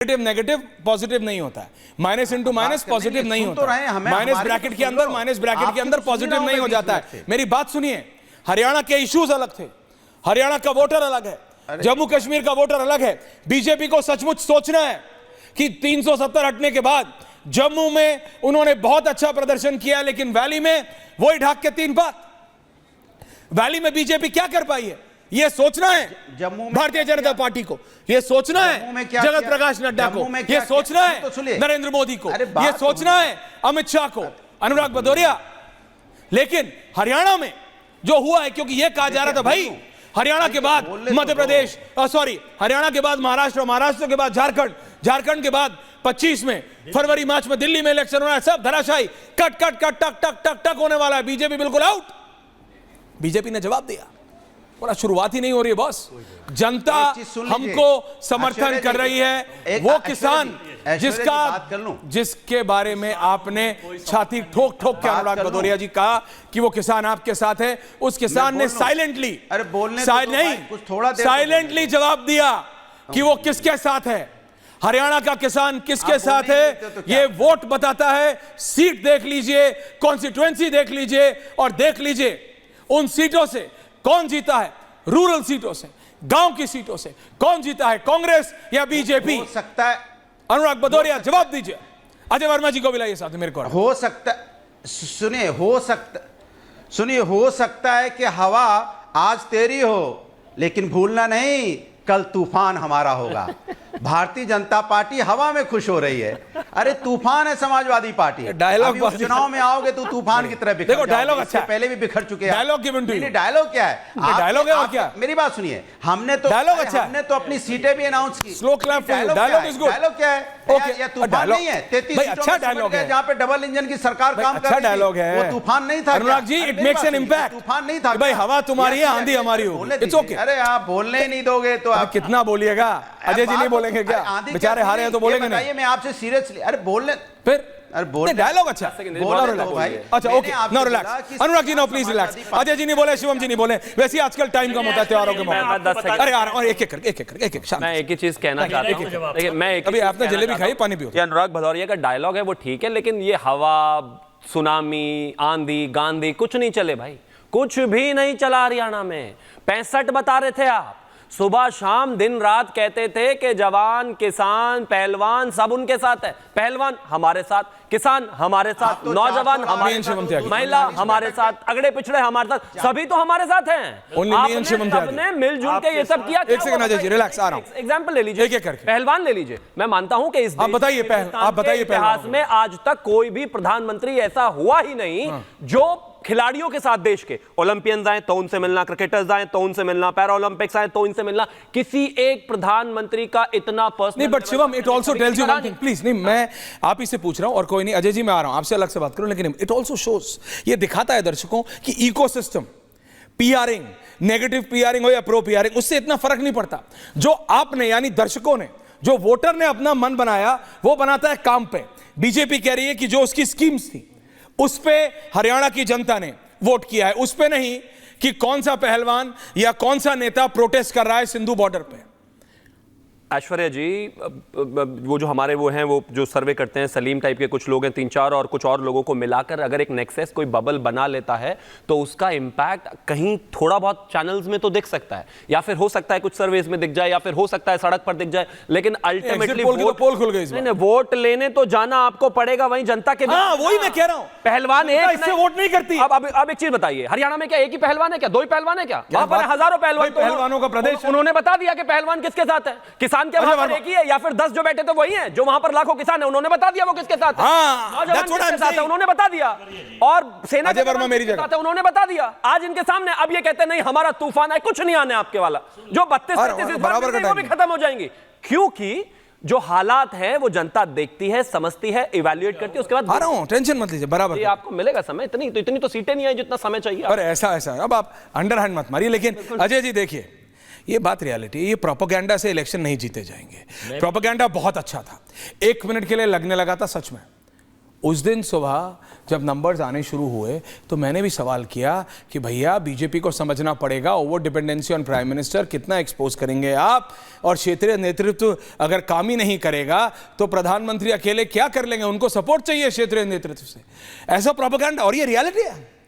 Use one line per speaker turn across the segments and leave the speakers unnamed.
Negative positive नहीं होता है, माइनस इंटू माइनस पॉजिटिव नहीं होता है, माइनस ब्रैकेट के अंदर माइनस ब्रैकेट के अंदर पॉजिटिव नहीं हो जाता है। मेरी बात सुनिए, हरियाणा के इश्यूज अलग थे, हरियाणा का वोटर अलग है, जम्मू कश्मीर का वोटर अलग है। बीजेपी को सचमुच सोचना है कि 370 हटने के बाद जम्मू में उन्होंने बहुत अच्छा प्रदर्शन किया, लेकिन वैली में वही ढाक के 3 बात। वैली में बीजेपी क्या कर पाई है, यह सोचना है भारतीय जनता पार्टी को, यह सोचना है जगत प्रकाश नड्डा को, यह सोचना है नरेंद्र मोदी को, यह सोचना है अमित शाह को, अनुराग भदौरिया। लेकिन हरियाणा में जो हुआ है, क्योंकि यह कहा जा रहा था भाई हरियाणा के बाद मध्य प्रदेश, हरियाणा के बाद महाराष्ट्र, महाराष्ट्र के बाद झारखंड, झारखंड के बाद 25 में फरवरी मार्च में दिल्ली में इलेक्शन होना है, सब धराशायी कट कट कट टक टक टक टक होने वाला है, बीजेपी बिल्कुल आउट। बीजेपी ने जवाब दिया, बोला शुरुआत ही नहीं हो रही है बॉस, जनता हमको समर्थन कर रही है। वो किसान जिसके बारे में आपने छाती ठोक ठोक के अनुराग भदौरिया जी कहा कि वो किसान आपके साथ है, उस किसान ने साइलेंटली साइलेंटली जवाब दिया कि वो किसके साथ है। हरियाणा का किसान किसके साथ है ये वोट बताता है। सीट देख लीजिए, कॉन्स्टिट्यूएंसी देख लीजिए और देख लीजिए उन सीटों से कौन जीता है, रूरल सीटों से, गांव की सीटों से कौन जीता है, कांग्रेस या बीजेपी।
हो सकता है
अनुराग भदौरिया जवाब दीजिए। अजय वर्मा जी को बुलाइए साथ में मेरे को।
हो सकता, सुनिए, हो सकता है कि हवा आज तेरी हो, लेकिन भूलना नहीं कल तूफान हमारा होगा। भारतीय जनता पार्टी हवा में खुश हो रही है, अरे तूफान है समाजवादी पार्टी।
डायलॉग
चुनाव में आओगे तो तूफान की तरह बिखर
देखो, डायलॉग अच्छा है,
पहले भी बिखर चुके हैं।
Dialogue given to you.
Dialogue क्या है,
डायलॉग है और क्या।
मेरी बात सुनिए, हमने तो
डायलॉग अच्छा,
हमने तो अपनी सीटें भी अनाउंस की।
Slow clap for you. Dialogue is good.
Dialogue क्या है, ये तूफान नहीं है। 33
अच्छा डायलॉग है,
जहां पे डबल इंजन की सरकार काम कर रही है।
अच्छा डायलॉग है,
वो तूफान नहीं था
Anurag ji. It makes an impact.
तूफान नहीं था
भाई, हवा तुम्हारी है, आंधी हमारी होगी। It's okay.
अरे आप बोलने ही नहीं दोगे तो आप
कितना बोलिएगा। अजय जी नहीं बोलेंगे क्या, बेचारे हारे हैं तो बोलेंगे नहीं।
मैं आपसे सीरियसली, अरे बोलने
फिर,
अरे बोलने
डायलॉग अच्छा,
बोला भाई।
अच्छा okay, no relax. Anurag ji no please relax. Ajay ji नहीं बोले, शिवम जी नहीं बोले, वैसे ही आजकल टाइम कम होता है त्योहारों के मौके। अरे यार, और एक एक
मैं एक ही चीज कहना चाहता हूं। देखिए, मैं
अभी आपने जलेबी खाई, पानी पियो।
ये अनुराग भदौरिया का डायलॉग है वो ठीक है, लेकिन ये हवा, सुनामी, आंधी, गांधी कुछ नहीं चले भाई, कुछ भी नहीं चला हरियाणा में। 65 बता रहे थे आप, सुबह शाम दिन रात कहते थे कि जवान, किसान, पहलवान सब उनके साथ है। पहलवान हमारे साथ, किसान हमारे साथ, नौजवान हमारे साथ, महिला हमारे साथ, अगड़े पिछड़े हमारे साथ, सभी तो हमारे साथ हैं। आपने मिलजुल के ये सब किया।
एक सेकंड अजय जी, रिलैक्स, आ रहा हूं।
एग्जांपल ले लीजिए, पहलवान ले लीजिए। मैं मानता हूं कि इस
आप बताइए
इतिहास में आज तक कोई भी प्रधानमंत्री ऐसा हुआ ही नहीं जो खिलाड़ियों के साथ, देश के ओलंपियंस आए तो उनसे मिलना, क्रिकेटर्स आए तो उनसे मिलना, पैरा ओलंपिक्स आए तो इनसे मिलना, किसी एक प्रधानमंत्री का इतना पर्सनल।
नहीं, but Shivam, it also tells you one thing please. नहीं, मैं आप ही से पूछ रहा हूं और कोई नहीं, अजय जी मैं आ रहा हूं, आपसे अलग से बात करूं, लेकिन इट आल्सो शोस, ये दिखाता है दर्शकों कि इकोसिस्टम, पीआरिंग, नेगेटिव पीआरिंग हो या प्रो पीआरिंग, उससे इतना फर्क नहीं पड़ता। जो आपने यानी दर्शकों ने, जो वोटर ने अपना मन बनाया, वो बनाता है काम पे। बीजेपी कह रही है कि जो उसकी स्कीम्स थी उस पे हरियाणा की जनता ने वोट किया है, उस पे नहीं कि कौन सा पहलवान या कौन सा नेता प्रोटेस्ट कर रहा है सिंधु बॉर्डर पे।
ऐश्वर्या जी, वो जो हमारे वो हैं, वो जो सर्वे करते हैं, सलीम टाइप के कुछ लोग हैं, 3-4 और कुछ और लोगों को मिलाकर अगर एक नेक्सस कोई बबल बना लेता है तो उसका इंपैक्ट कहीं थोड़ा बहुत चैनल्स में तो दिख सकता है, या फिर हो सकता है कुछ सर्वेस में दिख जाए, या फिर हो सकता है सड़क पर दिख जाए, लेकिन अल्टीमेटली
पोल खुल गई।
वोट लेने तो जाना आपको पड़ेगा वहीं जनता के।
वही मैं कह रहा हूं,
पहलवान एक
इससे वोट नहीं करती।
अब एक चीज बताइए, हरियाणा में क्या एक ही पहलवान है क्या, 2 ही पहलवान है क्या? वहां पर हजारों
पहलवानों का प्रदेश।
उन्होंने बता दिया कि पहलवान किसके साथ है। किसान के वहां पर एक ही है, या फिर 10 जो बैठे थे वही हैं, जो वहां पर लाखों किसान है उन्होंने बता दिया वो किसके साथ है। किसके साथ है उन्होंने बता दिया, और सेना के जवान मेरी जगह उन्होंने बता दिया। आज इनके सामने अब ये कहते हैं नहीं हमारा तूफान है, कुछ नहीं आने आपके वाला। जो 32-33 बराबर वो भी खत्म हो जाएंगी, क्योंकि जो हालात हैं वो जनता देखती है, समझती है, इवैल्यूएट करती है, उसके बाद।
आ रहा हूं, टेंशन मत लीजिए, बराबर
आपको मिलेगा समय। इतनी तो सीटें नहीं आई जितना समय चाहिए।
अरे ऐसा अब आप अंडरहैंड मत मारिए। लेकिन अजय जी देखिए, ये बात रियलिटी है, ये प्रोपेगेंडा से इलेक्शन नहीं जीते जाएंगे। प्रोपेगेंडा बहुत अच्छा था, 1 मिनट के लिए लगने लगा था सच में, उस दिन सुबह जब नंबर्स आने शुरू हुए तो मैंने भी सवाल किया कि भैया बीजेपी को समझना पड़ेगा, over dependency on prime minister कितना एक्सपोज करेंगे आप, और क्षेत्रीय नेतृत्व अगर काम ही नहीं करेगा तो प्रधानमंत्री अकेले क्या कर लेंगे, उनको सपोर्ट चाहिए क्षेत्रीय नेतृत्व से। ऐसा प्रोपेगेंडा, और ये रियलिटी है।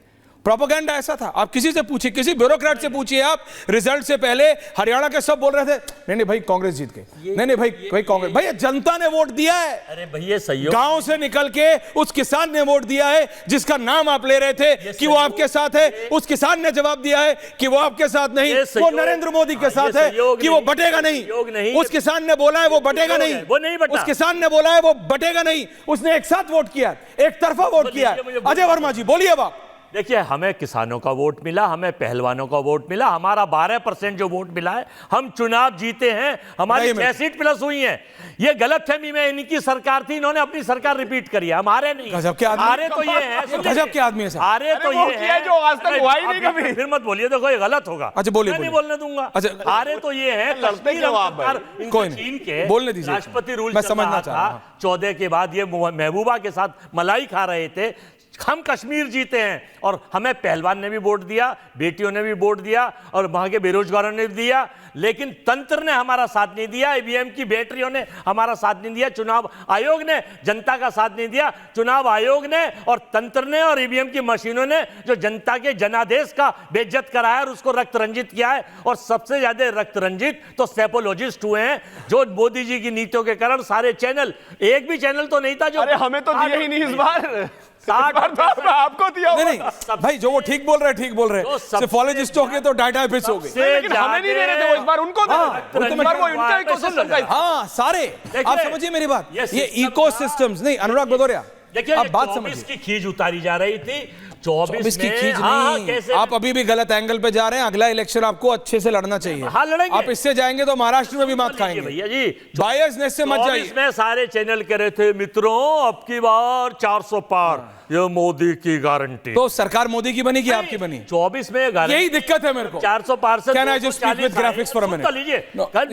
प्रोपेगेंडा ऐसा था। आप किसी से पूछिए, किसी ब्यूरोक्रेट से पूछिए, आप रिजल्ट से पहले हरियाणा के सब बोल रहे थे नहीं भाई कांग्रेस जीत गई, नहीं भाई कांग्रेस, भाई जनता ने वोट दिया है।
अरे भैया सहयोग,
गांव से निकल के उस किसान ने वोट दिया है जिसका नाम आप ले रहे थे कि वो आपके साथ है, उस किसान ने जवाब दिया है कि वो आपके साथ नहीं, वो नरेंद्र मोदी के साथ है कि वो बटेगा नहीं। उस किसान ने बोला है वो बटेगा नहीं,
वो नहीं बटा।
उस किसान ने बोला है वो बटेगा नहीं, उसने एक साथ वोट किया, एक तरफा वोट किया। अजय वर्मा जी बोलिए। बाप
देखिए, हमें किसानों का वोट मिला, हमें पहलवानों का वोट मिला, हमारा 12% जो वोट मिला है, हम चुनाव जीते हैं, हमारी 6 सीट प्लस हुई हैं। ये गलतफहमी में इनकी सरकार थी, इन्होंने अपनी सरकार रिपीट करी है, हमारे नहीं।
गजब के आदमी,
हारे तो ये है,
गजब के आदमी है सर।
हारे तो ये है
जो आज तक हुआ ही नहीं कभी।
फिर मत बोलिए, देखो ये गलत होगा।
अच्छा बोलिए,
नहीं बोलने दूंगा।
अच्छा
हारे तो ये है, कश्मीर
कोई नहीं,
चीन के
बोलने दीजिए,
राष्ट्रपति रूल
मैं समझना चाह रहा हूं।
14 के बाद ये महबूबा के साथ मलाई खा रहे थे। हम कश्मीर जीते हैं और हमें पहलवान ने भी वोट दिया, बेटियों ने भी वोट दिया और वहां के बेरोजगारों ने भी दिया, लेकिन तंत्र ने हमारा साथ नहीं दिया, ईवीएम की बैटरियों ने हमारा साथ नहीं दिया, चुनाव आयोग ने जनता का साथ नहीं दिया। चुनाव आयोग ने और तंत्र ने और ईवीएम की मशीनों ने जो जनता के जनादेश का बेइज्जत कराया और उसको रक्त रंजित किया है, और सबसे ज्यादा रक्त रंजित तो सेपोलॉजिस्ट हुए हैं, जो मोदी जी की नीतियों के कारण सारे चैनल, एक भी चैनल तो नहीं था जो,
अरे हमें तो दिए ही नहीं इस बार,
60
आपको दिया।
नहीं भाई, जो वो ठीक बोल रहे ठीक बोल रहे, सेफोलॉजिस्टों के तो डाटा बेस हो गए,
लेकिन हमें नहीं दे रहे थे वो, इस बार उनको दे रहे थे। इस बार वो इनका इकोसिस्टम का।
हाँ सारे, आप समझिए मेरी बात, ये इकोसिस्टम्स नहीं। अनुराग भदौरिया,
देखिए,
आप बात
24
समझिए,
की खींच उतारी जा रही थी, 24
की खींच
हाँ,
नहीं,
कैसे?
आप अभी भी गलत एंगल पे जा रहे हैं। अगला इलेक्शन आपको अच्छे से लड़ना चाहिए।
हाँ, लड़ेंगे।
आप इससे जाएंगे तो महाराष्ट्र में भी मात खाएंगे
भैया जी।
बायसनेस से मत
24
जाइए।
में सारे चैनल कह रहे थे मित्रों अब की बार 400 पार, ये मोदी की गारंटी।
तो सरकार मोदी की बनी कि आपकी बनी?
24 में गारंटी,
यही दिक्कत है मेरे को।
400 पार से
Can I just speak with graphics for a minute?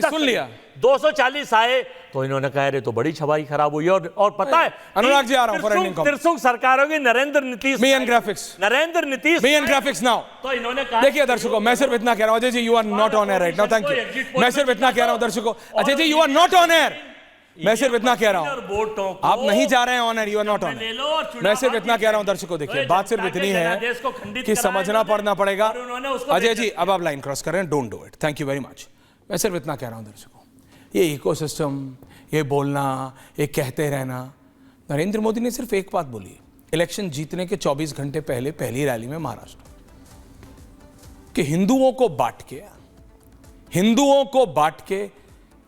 सुन लिया,
240 आए तो इन्होंने कहा रे तो बड़ी छवाई खराब हुई। और पता है
अनुराग जी आ रहा हूं,
त्रिशंकु सरकारों की Narendra Nitish,
me and graphics now.
तो इन्होंने कहा,
देखिए दर्शकों, मैं सिर्फ इतना कह रहा हूं, Ajay ji you are not on air right now, thank you. मैं सिर्फ इतना कह रहा हूं दर्शकों, Ajay ji you are not on air, मैं सिर्फ इतना कह रहा हूं, आप नहीं जा रहे हैं on air, you are not on air. मैं सिर्फ इतना कह रहा हूं दर्शकों, देखिए बात सिर्फ इतनी है कि समझना पड़ना पड़ेगा। अजय जी अब आप लाइन क्रॉस कर रहे हैं, don't do it, thank you very much. मैं सिर्फ इतना कह रहा हूं दर्शकों, ये इकोसिस्टम, ये बोलना, ये कहते रहना, नरेंद्र मोदी ने सिर्फ एक बात बोली इलेक्शन जीतने के 24 घंटे पहले पहली रैली में महाराष्ट्र, कि हिंदुओं को बांट के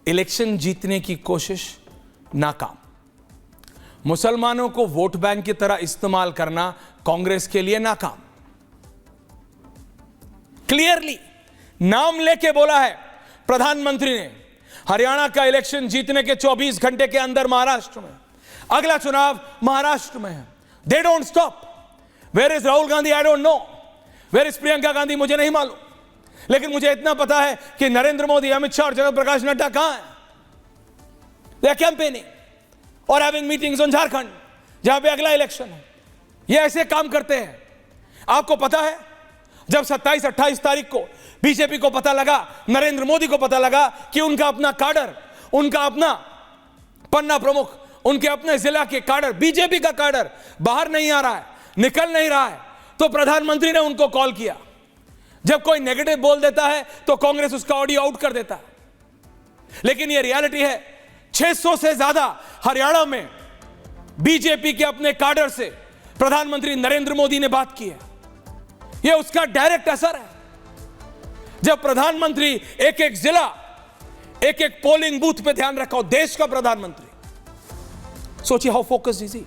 इलेक्शन जीतने की कोशिश नाकाम, मुसलमानों को वोट बैंक की तरह इस्तेमाल करना कांग्रेस के लिए नाकाम। क्लियरली नाम लेके बोला है प्रधानमंत्री ने, हरियाणा का इलेक्शन जीतने के 24 घंटे के अंदर महाराष्ट्र में, अगला चुनाव महाराष्ट्र में है। They don't stop. Where is Rahul Gandhi? I don't know. Where is Priyanka Gandhi? मुझे नहीं मालूम, लेकिन मुझे इतना पता है कि नरेंद्र मोदी, अमित शाह और जगत प्रकाश नड्डा कहां हैं? दे आर कैंपेनिंग और हैविंग मीटिंग्स ऑन झारखंड, जहां पे अगला इलेक्शन है। ये ऐसे काम करते हैं। आपको पता है जब 27-28 तारीख को बीजेपी को पता लगा, नरेंद्र मोदी को पता लगा कि उनका अपना काडर, उनका अपना पन्ना प्रमुख, उनके अपने जिला के काडर, बीजेपी का काडर बाहर नहीं आ रहा है, निकल नहीं रहा है, तो प्रधानमंत्री ने उनको कॉल किया। जब कोई नेगेटिव बोल देता है तो कांग्रेस उसका ऑडियो आउट कर देता है, लेकिन यह रियलिटी है। 600 से ज्यादा हरियाणा में बीजेपी के अपने काडर से प्रधानमंत्री नरेंद्र मोदी ने बात की है। यह उसका डायरेक्ट असर है। जब प्रधानमंत्री एक एक जिला, एक एक पोलिंग बूथ पे ध्यान रखा हो, देश का प्रधानमंत्री, सोचिए हाउ फोकस्ड इज ही।